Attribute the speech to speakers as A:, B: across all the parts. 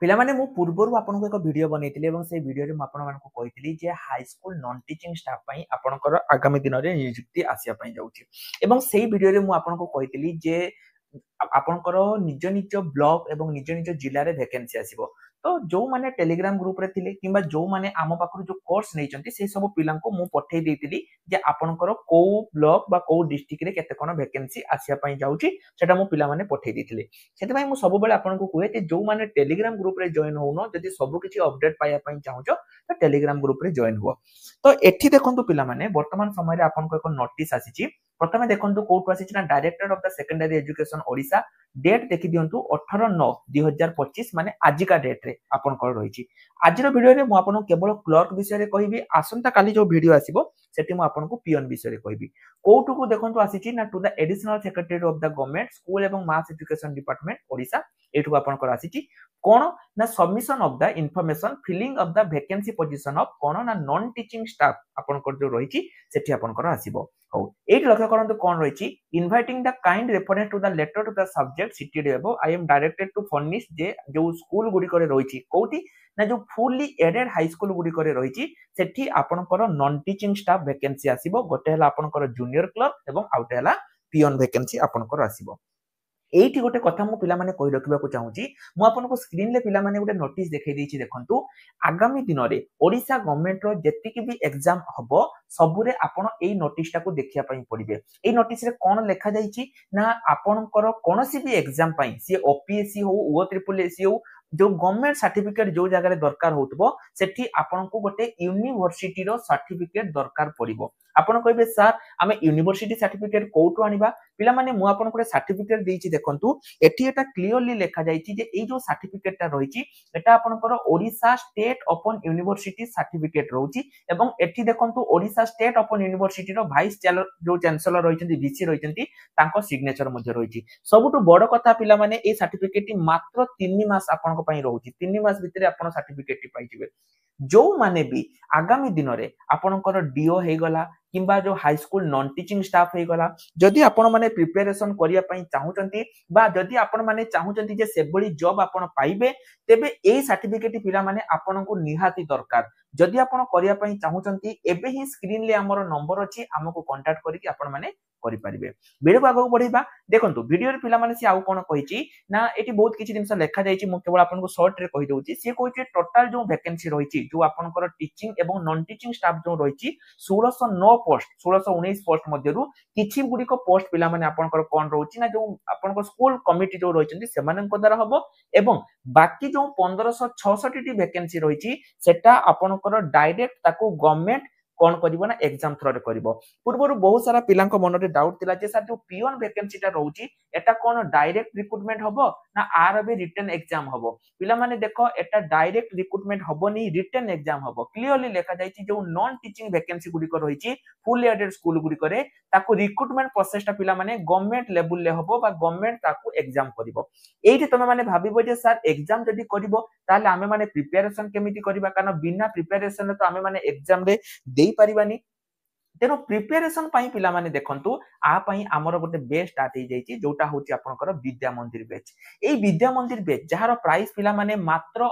A: पिला माने मु पूर्वरु आपनको एक वीडियो बनैतिले एवं से वीडियो रे मु आपन मानको कहितली जे high school non teaching staff पई आपनकर आगामी दिन रे नियुक्ति आसिया पई जाउची एवं सेही वीडियो रे मु आपनको कहितली जे आपनकर निज निज ब्लॉक एवं निज निज जिल्ला रे वैकेंसी आसीबो तो जो माने टेलीग्राम ग्रुप रे थिले किबा जो माने आम पाखरु जो कोर्स नै चंती से सब पिला को मु पठै देतिली जे आपनकर को ब्लॉक बा को डिस्ट्रिक्ट रे केते कोन वैकेंसी आसिया पई जाउची सेटा मु पिला माने पठै देतिले सेते भाई मु सब बेले आपनको कुए जे जो माने टेलीग्राम ग्रुप रे जॉइन होनो जदि सब किछि अपडेट पाया पई चाहूचो तो टेलीग्राम ग्रुप रे जॉइन हुओ तो एठी देखंतु पिला माने वर्तमान समय रे आपनको एक नोटिस आसीची प्रथमे देखंतु कोर्ट आसीची ना director of the secondary education Odisha date देखि दियंतु 18/9/2025 माने आजिका डेट रे आपनकर रहिची आजिर वीडियो रे मु आपन केवल क्लर्क विषय रे कहिबी आसंता काली जो वीडियो आसीबो सेठी मु आपनको पियन विषय रे कहिबी कोर्ट को देखंतु आसीची ना to the additional secretary of the government school एवं मास एजुकेशन डिपार्टमेंट ओडिसा एठु आपनकर आसीची कोन ना submission of the information filling of the vacancy position of कोन ना नॉन टीचिंग स्टाफ आपनकर जो रहिची सेठी आपनकर आसीबो हो एट लक्ष्य करंतु कोन रहिची inviting the kind reference to the letter to the subject cited above I am directed to furnish जे जो स्कूल गुडी करे रहिची कोठी ना जो फुल्ली एडेड हाई स्कूल गुडी करे रहिची सेठी आपनकर नॉन टीचिंग स्टाफ वैकेंसी आसीबो गोटे हला आपनकर जूनियर क्लर्क एवं आउटे हला पियन वैकेंसी आपनकर आसीबो एठी गोटे कथा मु पिला माने कहि रखिबा को चाहूची मु आपनको स्क्रीन ले पिला माने गोटे नोटिस देखाई देछि देखंतु आगामी दिन रे ओडिसा गवर्नमेंट रो जेतिकि भी एग्जाम हबो सबुरे आपण एई नोटिस टाको देखिया पई पड़िबे एई नोटिस रे कोन लेखा जाईची ना आपणकर कोनोसी भी एग्जाम पई सी ओपीएससी हो ओ ट्रिपल एससी हो जो गवर्नमेंट सर्टिफिकेट जो जगह रे दरकार होतबो सेठी आपनको गोटे यूनिवर्सिटी रो सर्टिफिकेट दरकार पड़िबो आपण कहबे सर आमे यूनिवर्सिटी सर्टिफिकेट कोठो आनिबा पिला माने मु आपन को सर्टिफिकेट देछि देखंतु एठी एटा क्लियरली लेखा जाईछि जे ए जो सर्टिफिकेटटा रहिछि एटा आपनकर Odisha state open university certificate रहउछि एवं एठी देखंतु ओडिसा स्टेट ओपन यूनिवर्सिटी रो वाइस चांसलर रहिछन्ती वीसी रहिछन्ती तांको सिग्नेचर मध्ये रहिछि सबुटु बड़ कथा पिला माने ए सर्टिफिकेट मात्र 3 मास आपन को पई रहउछि 3 मास भितरे आपन सर्टिफिकेट पाइजिबे जो माने भी आगामी दिन रे आपनकर डीओ हे गला किंबा जो high school non teaching staff हे गला जदि आपण माने प्रिपरेशन करिया पई चाहुचंती बा जदि आपण माने चाहुचंती जे सेबळी जॉब आपण पाइबे तेबे ए सर्टिफिकेट पिला माने आपण को निहाती दरकार जदि आपण करिया पई चाहुचंती एबे ही स्क्रीन ले हमर नंबर अछि हमको कांटेक्ट करिकि आपण माने करि परिबे वीडियो आगो बढ़िबा देखंतु वीडियो रे पिला माने सी आउ कोन कहिची ना एटी बहुत किछि दिन से लेखा जाईची मु केवल आपन को शॉर्ट रे कहि दउची सी कहिची टोटल जो वैकेंसी रहिची जो आपनकर टीचिंग एवं नॉन टीचिंग स्टाफ जो रहिची 1609 पोस्ट 1619 पोस्ट मध्यरु किछि गुडी को पोस्ट पिला माने आपनकर कोन रहउची ना जो आपनकर स्कूल कमिटी जो रहिचंती सेमानन को द्वारा हबो एवं बाकी जो 1566 टी वैकेंसी रहिची सेटा आपनकर डायरेक्ट ताको गवर्नमेंट कोन करिवो ना एग्जाम थ्रो रे करिवो पूर्वरु बहुत सारा पिलांको मन रे डाउट तिला जे सर जो पियन वैकेंसीटा रहउची एटा कोन डायरेक्ट रिक्रूटमेंट हबो ना आर बे रिटन एग्जाम हबो पिला माने देखो एटा डायरेक्ट रिक्रूटमेंट हबोनी रिटन एग्जाम हबो क्लियरली लेखा जाईची जो नॉन टीचिंग वैकेंसी गुडी को रहिची फुल एडेड स्कूल गुडी करे ताको रिक्रूटमेंट प्रोसेसटा पिला माने गवर्नमेंट लेवल ले हबो बा गवर्नमेंट ताको एग्जाम करिवो एठी तमे माने भाबिबो जे सर एग्जाम जदी करिवो ताले आमे माने प्रिपरेशन केमिति करिबा कारण बिना प्रिपरेशन रे तो आमे माने एग्जाम रे देई परिबानी तेनो प्रिपरेशन पई पिला माने देखंतु आ पई हमर गोटे बेच स्टार्ट हे जाईची जोटा होची आपनकर विद्या मंदिर बेच एई विद्या मंदिर बेच जहार प्राइस पिला माने मात्र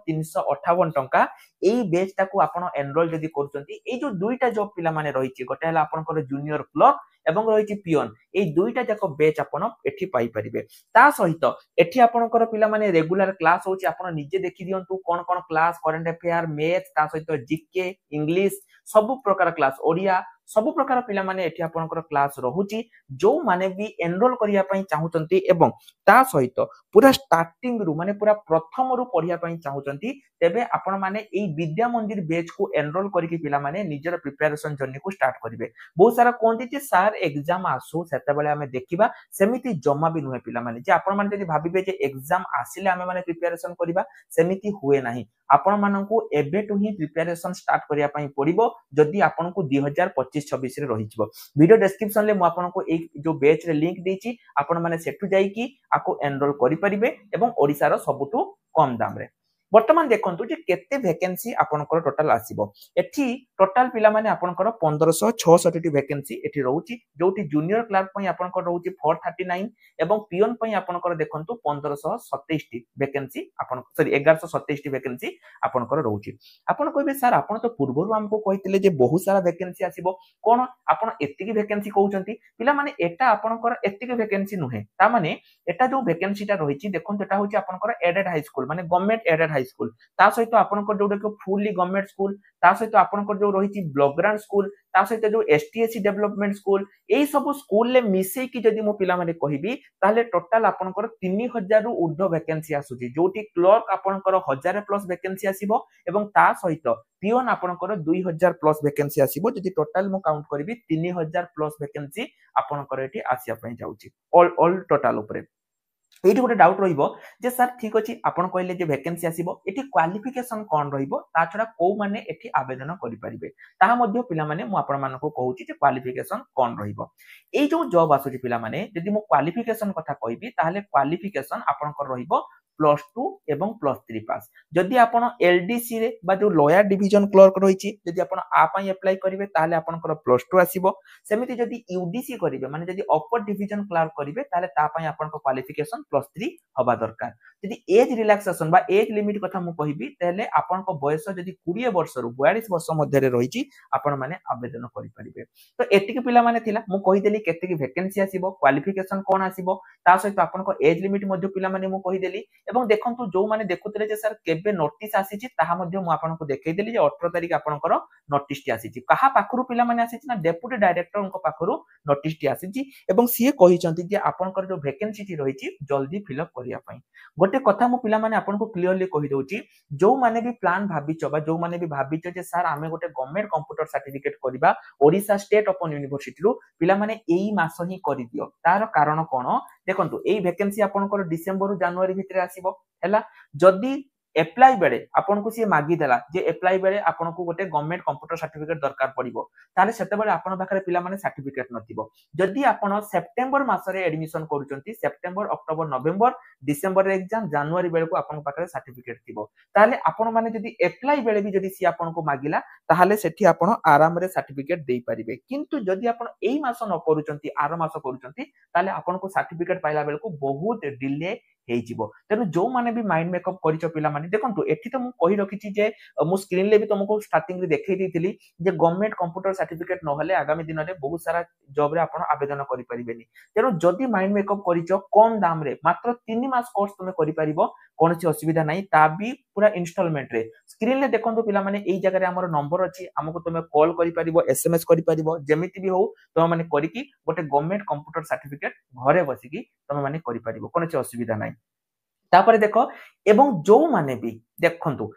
A: 358 टंका एई बेच ताको आपण एनरोल जदी करचंती एई जो दुईटा जॉब पिला माने रहिची गोटे हला आपनकर जूनियर क्लर्क एवं रहिची पियन एई दुईटा जाको बेच आपण एठी पाई परिबे ता सहित एठी आपनकर पिला माने रेगुलर क्लास होची आपण निजे देखि दियंतु कोन कोन क्लास करंट अफेयर मैथ ता सहित जीके इंग्लिश सब प्रकार क्लास ओडिया सब प्रकार पिला माने एठी आपनकर क्लास रहूची जो माने भी एनरोल करिया पई चाहुचंती एवं ता सहित पूरा स्टार्टिंग रु माने पूरा प्रथम रु पढिया पई चाहुचंती तेबे आपण माने एई विद्या मंदिर बैच को एनरोल करिकि पिला माने निजर प्रिपरेशन जर्नी को स्टार्ट करिवे बहुत सारा कोंती जे सर एग्जाम आसु सेते बेले हमें देखिबा सेमिति जम्मा भी नुहे पिला माने जे आपण माने जदी भाबिबे जे एग्जाम आसिले हमें माने प्रिपरेशन करिबा सेमिति हुए नाही आपण माननकु एबे टु ही प्रिपरेशन स्टार्ट करिया पई पड़िबो जदी आपनकु 2025-26 रे रहिछबो वीडियो डिस्क्रिप्शन ले मु आपनकु ए जो बैच रे लिंक देछि आपण माने सेटु जाई कि आको एनरोल करि परिबे एवं ओडिसा रो सबुटु कम दाम रे वर्तमान देखंतु जे केते वैकेंसी आपनकर टोटल आसीबो एठी टोटल पिला माने आपनकर 1566 टी वैकेंसी एठी रहउची जोटी जूनियर क्लर्क पई आपनकर रहउची 439 एवं पियन पई आपनकर देखंतु 1527 टी वैकेंसी आपन सॉरी 1127 टी वैकेंसी आपनकर रहउची आपन कहबे सर आपन तो पूर्वरु हमको कहितले जे बहुत सारा वैकेंसी आसीबो कोन आपन एतिकी वैकेंसी कहउचंती पिला माने एटा आपनकर एतिकी वैकेंसी नुहे ता माने एटा जो वैकेंसी टा रहिची देखंतु एटा होची आपनकर एडेड हाई स्कूल माने गवर्नमेंट एडेड हाई स्कूल ता सहित आपनकर जोडे को फुल्ली गवर्नमेंट स्कूल ता सहित आपनकर जो रहिची ब्लॉक ग्रांट स्कूल ता सहित जो एसटीएससी डेवलपमेंट स्कूल एई सब स्कूल ले मिसई की जदी मो पिला माने कहिबी ताले टोटल आपनकर 3000 रु ऊर्ध्व वैकेंसी आसुची जोटी क्लर्क आपनकर 1000 प्लस वैकेंसी आसीबो एवं ता सहित पियन आपनकर 2000 प्लस वैकेंसी आसीबो जदी टोटल मो काउंट करबी 3000 प्लस वैकेंसी आपनकर एठी आसिया पई जाउची ऑल टोटल ऊपर एठी गोटे डाउट रहिबो जे सर ठीक अछि आपण कहले जे वैकेंसी आसीबो एठी क्वालिफिकेशन कोन रहिबो ता छडा को माने एठी आवेदन करि परिबे ता मध्ये पिला माने मु आपण मानको कहूची जे क्वालिफिकेशन कोन रहिबो एई जो जॉब आसुची पिला माने जदी मु क्वालिफिकेशन कथा कहबी ताले क्वालिफिकेशन आपनकर रहिबो +2 एवं +3 पास जदी आपण एलडीसी रे बा जो लोयर डिवीजन क्लर्क रहिची जदी आपण आ पई अप्लाई करिवे ताले आपनकर +2 आसीबो सेमिति जदी यूडीसी करिवे माने जदी अपर डिवीजन क्लर्क करिवे ताले ता पई आपनकर क्वालिफिकेशन +3 हबा दरकार जदी एज रिलैक्सेशन बा एज लिमिट कथा मु कहिबी तले आपनकर बयस जदी 20 वर्ष रु 42 वर्ष मध्ये रे रहिची आपण माने आवेदन करि परिबे तो एतिके पिला माने थिला मु कहि देली केते की वैकेंसी आसीबो क्वालिफिकेशन कोन आसीबो ता सहित आपनकर एज लिमिट मध्ये पिला माने मु कहि देली एवं देखंतु जो माने देखुतले जे सर केबे नोटिस आसीची ताहा मध्ये मु आपनको देखै देली जे 18 तारिख आपनकर नोटिस टी आसीची कहा पाखरु पिला माने आसीची ना डेप्यूटी डायरेक्टर उनको पाखरु नोटिस टी आसीची एवं सीए कहि चंती जे आपनकर जो वैकेंसी टी रहिची जल्दी फिल अप करिया पई गोटे कथा मु पिला माने आपनको क्लियरली कहि दोची जो माने भी प्लान भाबिचो बा जो माने भी भाबिचो जे सर आमे गोटे गवर्नमेंट कंप्यूटर सर्टिफिकेट करबा ओडिसा स्टेट ओपन यूनिवर्सिटी रु पिला माने एई मास ही करि दियो तार कारण कोन देखंतु एई वैकेंसी आपनकर डिसेंबर रु जनवरी भितरे आसीबो हैला जदी एप्लाई बेले आपन को सी मागी देला जे एप्लाई बेले आपन को गोटे गवर्नमेंट कंप्यूटर सर्टिफिकेट दरकार पड़िबो ताले सेते बेले आपन पाखरे पिला माने सर्टिफिकेट नथिबो जदी आपन September मासरे admission करूचंती September October November December exam जनवरी बेले को आपन पाखरे सर्टिफिकेट थिबो ताले आपन माने जदी एप्लाई बेले भी जदी सी आपन को मागिला ताहाले सेठी आपन आराम रे सर्टिफिकेट देई परिबे किंतु जदी आपन एई मास न करूचंती आर मास करूचंती ताले आपन को सर्टिफिकेट पाइला बेले को बहुत डिले हेजिबो तेनु जो माने भी माइंड मेकअप करिचो पिला माने देखंतु एठी तो मु कहि रखिची जे मु स्क्रीन ले भी तुमको स्टार्टिंग रे देखै देथिली जे गवर्नमेंट कंप्यूटर सर्टिफिकेट न होले आगामी दिन रे बहुत सारा जॉब रे आपण आवेदन करि परिबेनी तेनु जदी माइंड मेकअप करिचो कम दाम रे मात्र 3 मास कोर्स तुमे करि परिबो कोनसी असुविधा नाही ता भी पूरा इंस्टॉलमेंट रे स्क्रीन ले देखंतु पिला माने एई जगह रे हमर नंबर अछि हमको तुमे कॉल करि परिबो एसएमएस करि परिबो जेमिति भी हो तुम माने करिकि गोटे गवर्नमेंट कंप्यूटर सर्टिफिकेट घरे बसिकी तुम माने करि परिबो कोनसी असुविधा नाही तापर देखो एवं जो माने भी देखंतु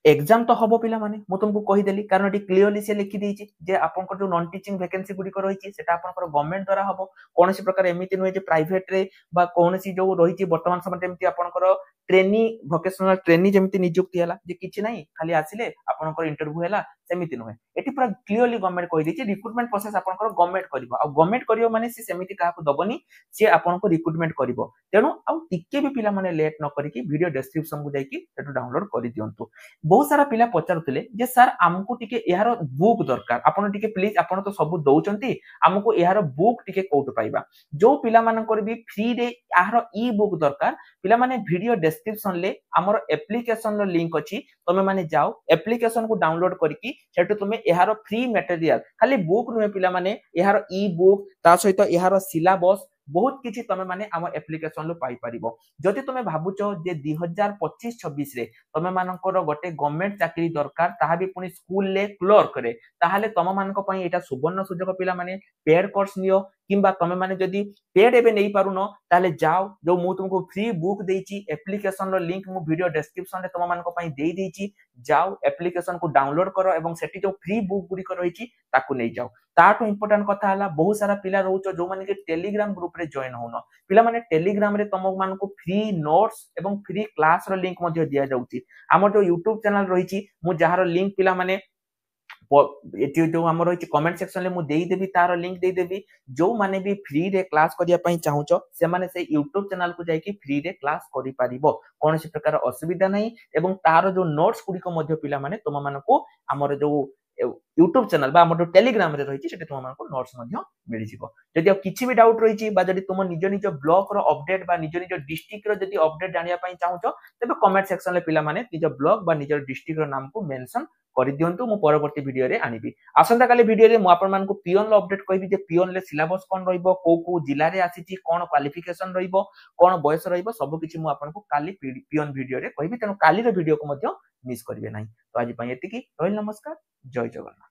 A: एग्जाम तो हबो पिला माने मु तुमको कहि देली कारण एटी क्लियरली से लिखि देछि जे आपनकर जो नॉन टीचिंग वैकेंसी गुडी को रहिछि सेटा आपनकर गवर्नमेंट द्वारा हबो कोनसी प्रकार एमिति नय जे प्राइवेट रे बा कोनसी जो रहिछि वर्तमान समय जेमिति आपनकर ट्रेनी वोकेशनल ट्रेनी जेमिति नियुक्ति हला जे किछि नाही खाली आसिले आपनकर इंटरव्यू हला सेमिति नय एटी पूरा क्लियरली गवर्नमेंट कहि देछि रिक्रूटमेंट प्रोसेस आपनकर गवर्नमेंट करिवो आ गवर्नमेंट करिवो माने से सेमिति काहाको दबनी से आपनको रिक्रूटमेंट करिवो तेनु आ टिके भी पिला माने लेट न करिकि वीडियो डिस्क्रिप्शन को जाईकि सेटु डाउनलोड करि दियंतु बहुत सारा पिला पचारुतले जे सर हमको टिके यार बुक दरकार आपण टिके प्लीज आपण तो सब दउचंती हमको यार बुक टिके कोट पाइबा जो पिला मानकर भी फ्री रे यार ई बुक दरकार पिला माने वीडियो डिस्क्रिप्शन ले हमर एप्लीकेशन रो लिंक अछि तमे माने जाओ एप्लीकेशन को डाउनलोड करके सेटु तुमे यार फ्री मटेरियल खाली बुक नुहे पिला माने यार ई बुक ता सहित यार सिलेबस बहुत किछि तमे माने हम एप्लीकेशन लो पाई परिबो जदि तमे भाबुचो जे 2025-26 रे तमे मानकर गोटे गवर्नमेंट चाकरी दरकार ताहा भी पुनी स्कूल ले क्लर्क रे ताहाले तम मानक पई एटा सुवर्ण सुजोग पिला माने पेड कोर्स नियो किंबा तमे माने जदि पेड एबे नै पारुनो ताले जाओ जो मु तुमको फ्री बुक देइची एप्लीकेशन रो लिंक मु वीडियो डिस्क्रिप्शन रे तम मानक पई देई देइची जाओ एप्लीकेशन को डाउनलोड करो एवं सेठी जो फ्री बुक गुडी को रहिची ताकू नै जाओ ताटो इंपोर्टेंट कथा हला बहुत सारा पिला रहउचो जो माने के टेलीग्राम ग्रुप रे जॉइन होनो पिला माने टेलीग्राम रे तम मानको फ्री नोट्स एवं फ्री क्लास रो लिंक मध्ये दिया जाउची हमर जो YouTube चैनल रहिची मु जहार लिंक पिला माने एटी जो आम रही कमेंट सेक्शन में मुझे देदेवि तार लिंक देदेवि जो माने भी फ्री रे क्लास करने चाहूच से माने से यूट्यूब चैनल को जाकि फ्री रे क्लास करि परिबो कौन सी प्रकार असुविधा नहीं एवं तार जो नोट्स गुड़िक पिला माने तुम मानक आमर जो यूट्यूब चैनल बा जो टेलीग्राम रे रही तुम नोट्स मिल जाव जदि किसी भी डाउट रही तुम निज निज ब्लॉग रो अपडेट बा निज निज डिस्ट्रिक्ट रो जदि अपडेट जानिया पई चाहूच तबे कमेंट सेक्शन ले पिला माने निज ब्लॉग बा निज डिस्ट्रिक्ट रो नाम को मेंशन कर दियंतु मु परवर्ती वीडियो रे आनिबी आसंता काली वीडियो रे मु आपन मान को पियन लो अपडेट कहबी जे पियन ले सिलेबस कोन रहइबो को जिल्ला रे आसीची कोन क्वालिफिकेशन रहइबो कोन बयस रहइबो सब किछि मु आपन को काली पियन वीडियो रे कहबी तनो काली रो वीडियो को मध्य मिस करिवे नाही तो आज पई एतिकी ରହିଲି नमस्कार जय जगन्नाथ।